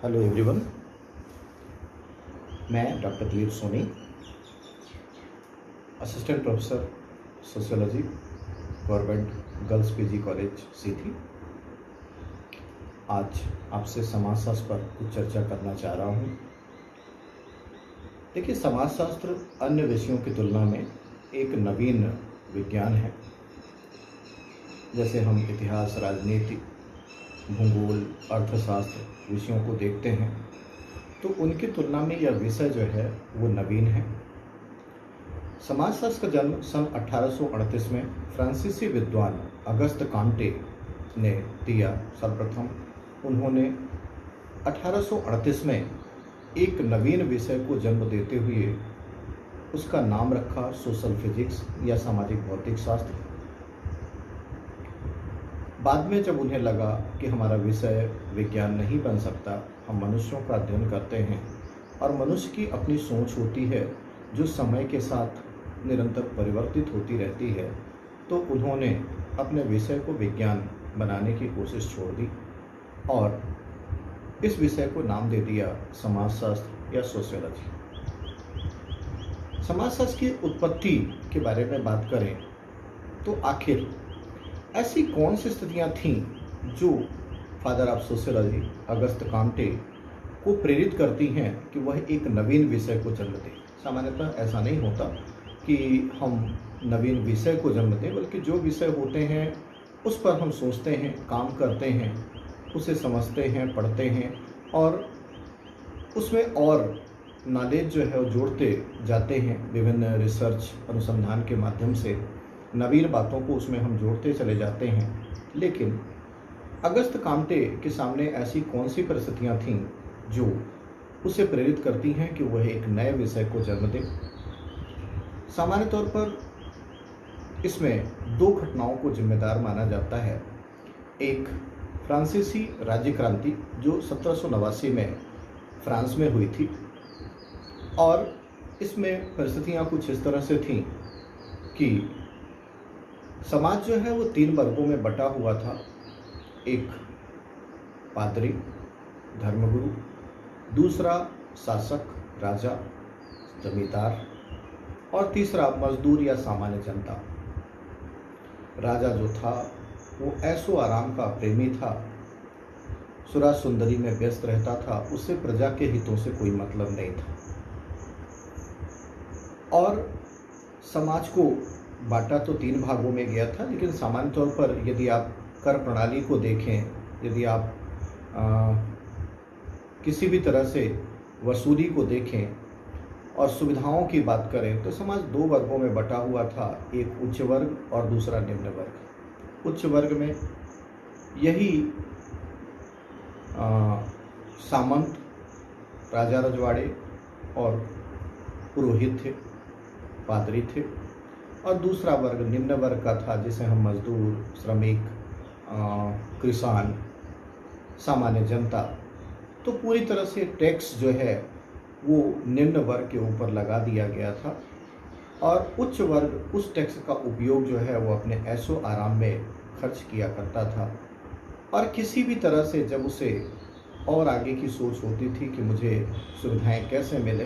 Hello everyone. मैं doctor Dilip Soni, assistant professor sociology, government girls PG college Sidhi. आज आपसे समाजशास्त्र पर कुछ चर्चा करना चाह रहा हूँ। देखिए, समाजशास्त्र अन्य विषयों की तुलना में एक नवीन विज्ञान है। जैसे हम इतिहास, राजनीति, भूगोल, अर्थशास्त्र विषयों को देखते हैं तो उनकी तुलना में यह विषय जो है वो नवीन है। समाजशास्त्र का जन्म सन 1838 में फ्रांसीसी विद्वान अगस्त कांटे ने दिया। सर्वप्रथम उन्होंने 1838 में एक नवीन विषय को जन्म देते हुए उसका नाम रखा सोशल फिजिक्स या सामाजिक भौतिक शास्त्र। बाद में जब उन्हें लगा कि हमारा विषय विज्ञान नहीं बन सकता, हम मनुष्यों का अध्ययन करते हैं और मनुष्य की अपनी सोच होती है जो समय के साथ निरंतर परिवर्तित होती रहती है, तो उन्होंने अपने विषय को विज्ञान बनाने की कोशिश छोड़ दी और इस विषय को नाम दे दिया समाजशास्त्र या सोशियोलॉजी। समाजशास्त्र की उत्पत्ति के बारे में बात करें तो आखिर ऐसी कौन सी स्थितियां थीं जो फादर ऑफ सोशियोलॉजी अगस्त कांटे को प्रेरित करती हैं कि वह एक नवीन विषय को जन्म दें। सामान्यतः ऐसा नहीं होता कि हम नवीन विषय को जन्म दें, बल्कि जो विषय होते हैं उस पर हम सोचते हैं, काम करते हैं, उसे समझते हैं, पढ़ते हैं और उसमें और नॉलेज जो है वो जोड़ते जाते हैं। विभिन्न रिसर्च अनुसंधान के माध्यम से नवीन बातों को उसमें हम जोड़ते चले जाते हैं। लेकिन अगस्त कांटे के सामने ऐसी कौन सी परिस्थितियां थीं जो उसे प्रेरित करती हैं कि वह एक नए विषय को जन्म दे। सामान्य तौर पर इसमें दो घटनाओं को जिम्मेदार माना जाता है। एक फ्रांसीसी राज्य क्रांति जो 1789 में फ्रांस में हुई थी और इसमें परिस्थितियां कुछ इस तरह से थीं कि समाज जो है वो 3 वर्गों में बटा हुआ था। एक पादरी, धर्मगुरु, दूसरा शासक, राजा, जमींदार और तीसरा मजदूर या सामान्य जनता। राजा जो था वो ऐशो आराम का प्रेमी था, सुरा सुंदरी में व्यस्त रहता था, उससे प्रजा के हितों से कोई मतलब नहीं था। और समाज को बांटा तो 3 भागों में गया था, लेकिन सामान्य तौर पर यदि आप कर प्रणाली को देखें, यदि आप किसी भी तरह से वसूली को देखें और सुविधाओं की बात करें तो समाज 2 वर्गों में बटा हुआ था, एक उच्च वर्ग और दूसरा निम्न वर्ग। उच्च वर्ग में यही सामंत, राजा रजवाड़े और पुरोहित थे, पादरी थे। और दूसरा वर्ग निम्न वर्ग का था जिसे हम मजदूर, श्रमिक, किसान, सामान्य जनता। तो पूरी तरह से टैक्स जो है वो निम्न वर्ग के ऊपर लगा दिया गया था और उच्च वर्ग उस टैक्स का उपयोग जो है वो अपने ऐशो आराम में खर्च किया करता था। और किसी भी तरह से जब उसे और आगे की सोच होती थी कि मुझे सुविधाएं कैसे मिले,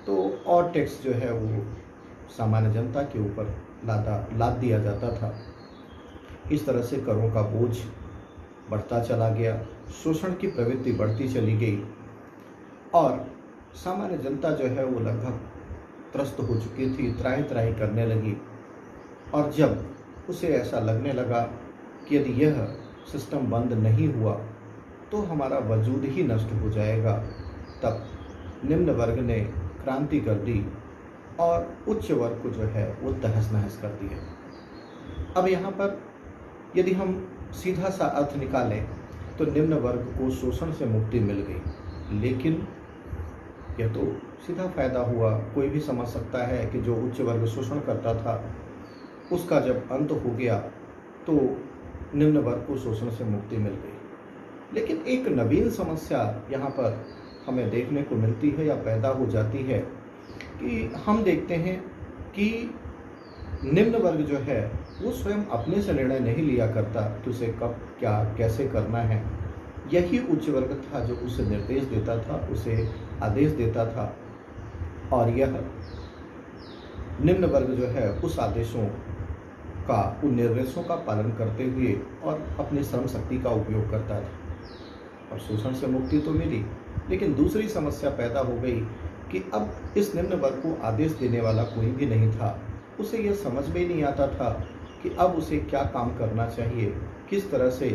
तो और टैक्स जो है वो सामान्य जनता के ऊपर लाद दिया जाता था। इस तरह से करों का बोझ बढ़ता चला गया, शोषण की प्रवृत्ति बढ़ती चली गई और सामान्य जनता जो है वो लगभग त्रस्त हो चुकी थी, त्राही त्राही करने लगी। और जब उसे ऐसा लगने लगा कि यदि यह सिस्टम बंद नहीं हुआ तो हमारा वजूद ही नष्ट हो जाएगा, तब निम्न वर्ग ने क्रांति कर दी और उच्च वर्ग को जो है वो तहस नहस कर दिया। अब यहाँ पर यदि हम सीधा सा अर्थ निकालें तो निम्न वर्ग को शोषण से मुक्ति मिल गई, लेकिन यह तो सीधा फायदा हुआ। कोई भी समझ सकता है कि जो उच्च वर्ग शोषण करता था उसका जब अंत हो गया तो निम्न वर्ग को शोषण से मुक्ति मिल गई। लेकिन एक नवीन समस्या यहाँ पर हमें देखने को मिलती है या पैदा हो जाती है कि हम देखते हैं कि निम्न वर्ग जो है वो स्वयं अपने से निर्णय नहीं लिया करता कि उसे कब क्या कैसे करना है, यही उच्च वर्ग था जो उसे निर्देश देता था, उसे आदेश देता था, और यह निम्न वर्ग जो है उस आदेशों का, उन निर्देशों का पालन करते हुए और अपनी श्रम शक्ति का उपयोग करता था और शोषण से मुक्ति तो मिली। लेकिन दूसरी समस्या पैदा हो गई कि अब इस निम्न वर्ग को आदेश देने वाला कोई भी नहीं था। उसे यह समझ में ही नहीं आता था कि अब उसे क्या काम करना चाहिए, किस तरह से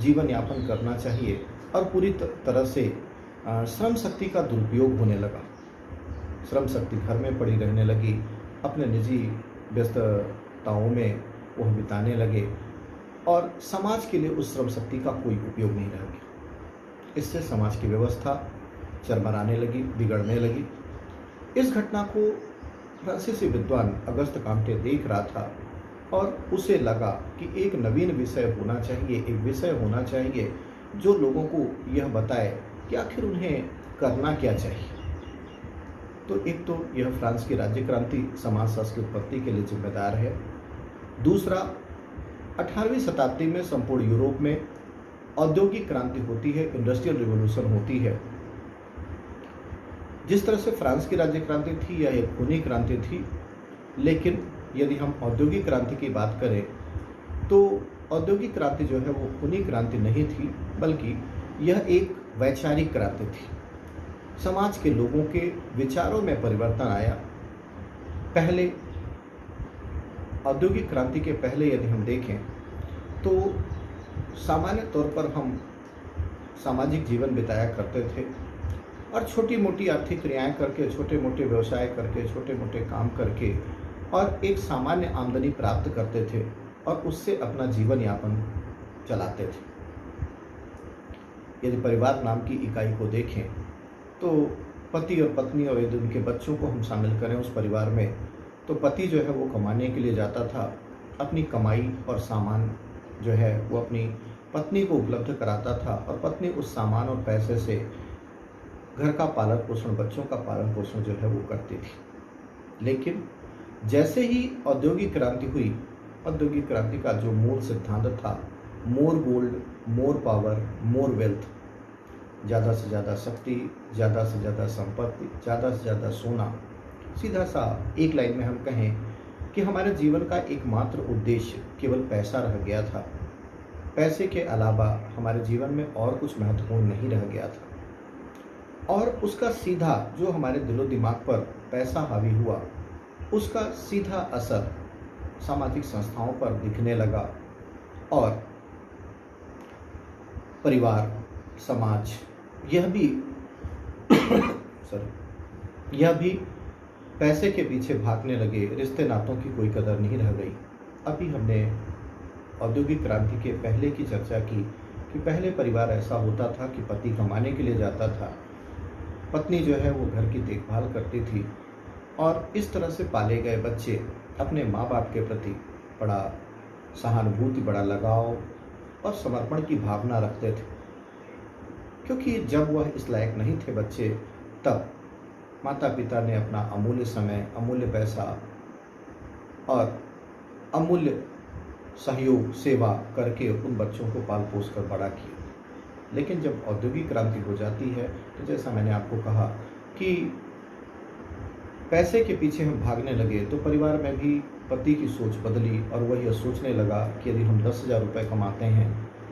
जीवन यापन करना चाहिए, और पूरी तरह से श्रम शक्ति का दुरुपयोग होने लगा। श्रम शक्ति घर में पड़ी रहने लगी, अपने निजी व्यस्तताओं में वह बिताने लगे और समाज के लिए उस श्रम शक्ति का कोई उपयोग नहीं रह गया। इससे समाज की व्यवस्था चरमराने लगी, बिगड़ने लगी। इस घटना को फ्रांसीसी विद्वान अगस्त काम्टे देख रहा था और उसे लगा कि एक नवीन विषय होना चाहिए, एक विषय होना चाहिए जो लोगों को यह बताए कि आखिर उन्हें करना क्या चाहिए। तो एक तो यह फ्रांस की राज्य क्रांति समाजशास्त्र की उत्पत्ति के लिए जिम्मेदार है। दूसरा, 18वीं शताब्दी में संपूर्ण यूरोप में औद्योगिक क्रांति होती है, इंडस्ट्रियल रिवॉल्यूशन होती है। जिस तरह से फ्रांस की राज्य क्रांति थी, यह एक खूनी क्रांति थी, लेकिन यदि हम औद्योगिक क्रांति की बात करें तो औद्योगिक क्रांति जो है वो खूनी क्रांति नहीं थी, बल्कि यह एक वैचारिक क्रांति थी। समाज के लोगों के विचारों में परिवर्तन आया। पहले औद्योगिक क्रांति के पहले यदि हम देखें तो सामान्य तौर पर हम सामाजिक जीवन बिताया करते थे और छोटी मोटी आर्थिक क्रियाएं करके, छोटे मोटे व्यवसाय करके, छोटे मोटे काम करके और एक सामान्य आमदनी प्राप्त करते थे और उससे अपना जीवन यापन चलाते थे। यदि परिवार नाम की इकाई को देखें तो पति और पत्नी और यदि उनके बच्चों को हम शामिल करें उस परिवार में, तो पति जो है वो कमाने के लिए जाता था, अपनी कमाई और सामान जो है वो अपनी पत्नी को उपलब्ध कराता था और पत्नी उस सामान और पैसे से घर का पालन पोषण, बच्चों का पालन पोषण जो है वो करती थी। लेकिन जैसे ही औद्योगिक क्रांति हुई, औद्योगिक क्रांति का जो मूल सिद्धांत था, more gold, more power, more wealth, ज़्यादा से ज़्यादा शक्ति, ज़्यादा से ज़्यादा संपत्ति, ज़्यादा से ज़्यादा सोना। सीधा सा एक लाइन में हम कहें कि हमारे जीवन का एकमात्र उद्देश्य केवल पैसा रह गया था। पैसे के अलावा हमारे जीवन में और कुछ महत्वपूर्ण नहीं रह गया था और उसका सीधा जो हमारे दिलो दिमाग पर पैसा हावी हुआ, उसका सीधा असर सामाजिक संस्थाओं पर दिखने लगा और परिवार, समाज यह भी पैसे के पीछे भागने लगे। रिश्ते नातों की कोई कदर नहीं रह गई। अभी हमने औद्योगिक क्रांति के पहले की चर्चा की कि पहले परिवार ऐसा होता था कि पति कमाने के लिए जाता था, पत्नी जो है वो घर की देखभाल करती थी और इस तरह से पाले गए बच्चे अपने माँ बाप के प्रति बड़ा सहानुभूति, बड़ा लगाव और समर्पण की भावना रखते थे, क्योंकि जब वह इस लायक नहीं थे बच्चे, तब माता पिता ने अपना अमूल्य समय, अमूल्य पैसा और अमूल्य सहयोग, सेवा करके उन बच्चों को पाल पोस कर बड़ा किया। लेकिन जब औद्योगिक क्रांति हो जाती है तो जैसा मैंने आपको कहा कि पैसे के पीछे हम भागने लगे, तो परिवार में भी पति की सोच बदली और वह यह सोचने लगा कि यदि हम 10,000 रुपये कमाते हैं,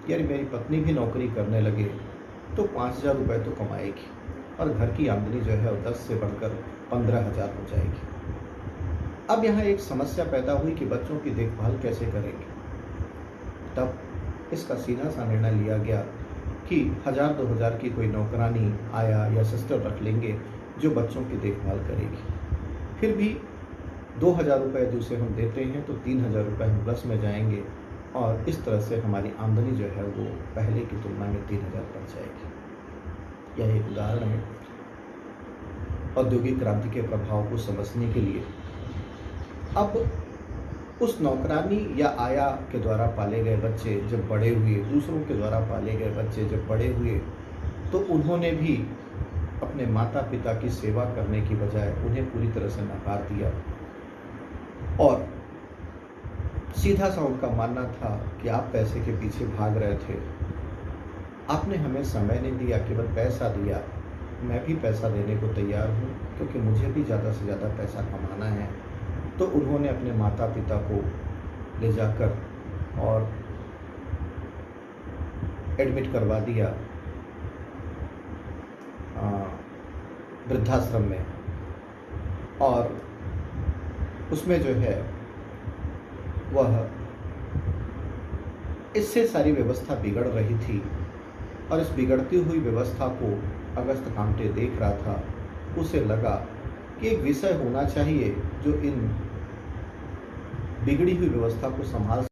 यदि मेरी पत्नी भी नौकरी करने लगे तो 5,000 रुपये तो कमाएगी और घर की आमदनी जो है 10 से बढ़कर 15,000 हो जाएगी। अब यहाँ एक समस्या पैदा हुई कि बच्चों की देखभाल कैसे करेंगे। तब इसका सीधा सा निर्णय लिया गया कि 1,000-2,000 की कोई नौकरानी, आया या सिस्टर रख लेंगे जो बच्चों की देखभाल करेगी। फिर भी 2,000 रुपये यदि उसे हम देते हैं तो 3,000 रुपये हम प्लस में जाएंगे और इस तरह से हमारी आमदनी जो है वो पहले की तुलना में 3,000 बढ़ जाएगी। यह एक उदाहरण है औद्योगिक क्रांति के प्रभाव को समझने के लिए। अब उस नौकरानी या आया के द्वारा पाले गए बच्चे जब बड़े हुए, दूसरों के द्वारा पाले गए बच्चे जब बड़े हुए, तो उन्होंने भी अपने माता पिता की सेवा करने की बजाय उन्हें पूरी तरह से नकार दिया और सीधा सा उनका मानना था कि आप पैसे के पीछे भाग रहे थे, आपने हमें समय नहीं दिया, केवल पैसा दिया। मैं भी पैसा देने को तैयार हूँ, क्योंकि मुझे भी ज़्यादा से ज़्यादा पैसा कमाना है। तो उन्होंने अपने माता पिता को ले जाकर और एडमिट करवा दिया वृद्धाश्रम में। और उसमें जो है वह इससे सारी व्यवस्था बिगड़ रही थी, और इस बिगड़ती हुई व्यवस्था को अगस्त कांटे देख रहा था। उसे लगा कि एक विषय होना चाहिए जो इन बिगड़ी हुई व्यवस्था को संभाल